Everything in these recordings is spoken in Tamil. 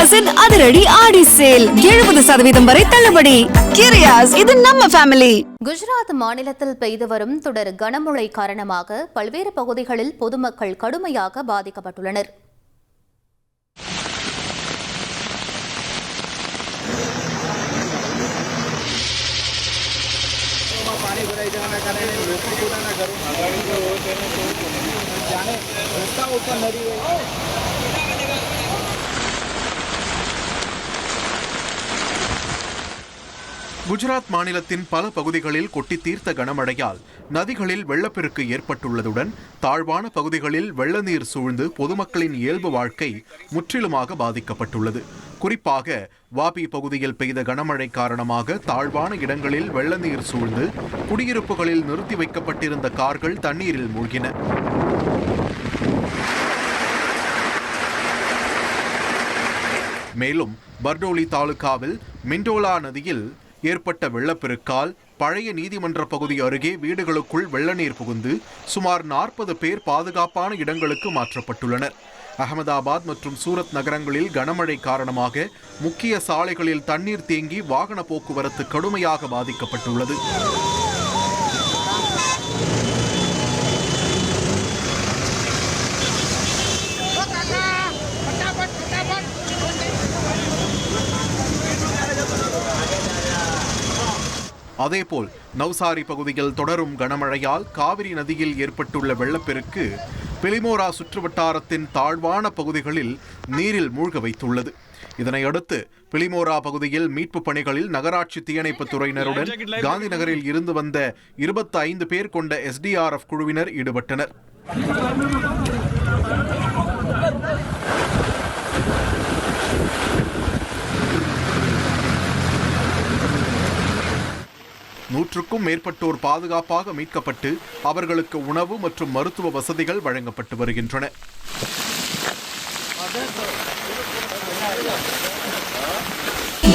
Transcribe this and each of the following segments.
கிரியாஸின் அதிரடி ஆடி சேல் 70% வரை தள்ளுபடி. கிரியாஸ், இது நம்ம ஃபேமிலி. குஜராத் மாநிலத்தில் பெய்து வரும் தொடர் கனமழை காரணமாக பல்வேறு பகுதிகளில் பொதுமக்கள் கடுமையாக பாதிக்கப்பட்டுள்ளனர். குஜராத் மாநிலத்தின் பல பகுதிகளில் கொட்டி தீர்த்த கனமழையால் நதிகளில் வெள்ளப்பெருக்கு ஏற்பட்டுள்ளதுடன் தாழ்வான பகுதிகளில் வெள்ள நீர் சூழ்ந்து பொதுமக்களின் இயல்பு வாழ்க்கை முற்றிலுமாக பாதிக்கப்பட்டுள்ளது. குறிப்பாக வாபி பகுதியில் பெய்த கனமழை காரணமாக தாழ்வான இடங்களில் வெள்ள நீர் சூழ்ந்து குடியிருப்புகளில் நிறுத்தி வைக்கப்பட்டிருந்த கார்கள் தண்ணீரில் மூழ்கின. மேலும் பர்டோலி தாலுகாவில் மிண்டோலா நதியில் ஏற்பட்ட வெள்ளப்பெருக்கால் பழைய நீதிமன்ற பகுதி அருகே வீடுகளுக்குள் வெள்ள நீர் புகுந்து சுமார் 40 பேர் பாதுகாப்பான இடங்களுக்கு மாற்றப்பட்டுள்ளனர். அகமதாபாத் மற்றும் சூரத் நகரங்களில் கனமழை காரணமாக முக்கிய சாலைகளில் தண்ணீர் தேங்கி வாகன போக்குவரத்து கடுமையாக பாதிக்கப்பட்டுள்ளது. அதேபோல் நவ்சாரி பகுதியில் தொடரும் கனமழையால் காவிரி நதியில் ஏற்பட்டுள்ள வெள்ளப்பெருக்கு பிலிமோரா சுற்றுவட்டாரத்தின் தாழ்வான பகுதிகளில் நீரில் மூழ்க வைத்துள்ளது. இதனையடுத்து பிலிமோரா பகுதியில் மீட்பு பணிகளில் நகராட்சி தீயணைப்பு துறையினருடன் காந்தி நகரில் இருந்து வந்த 25 பேர் கொண்ட SDRF குழுவினர் ஈடுபட்டனர். நூற்றுக்கும் மேற்பட்டோர் பாதுகாப்பாக மீட்கப்பட்டு அவர்களுக்கு உணவு மற்றும் மருத்துவ வசதிகள் வழங்கப்பட்டு வருகின்றன.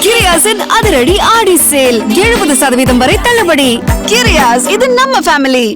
கிரியாஸின் அதிரடி ஆடி சேல் 70% வரை தள்ளுபடி. கிரியாஸ், இது நம்ம ஃபேமிலி.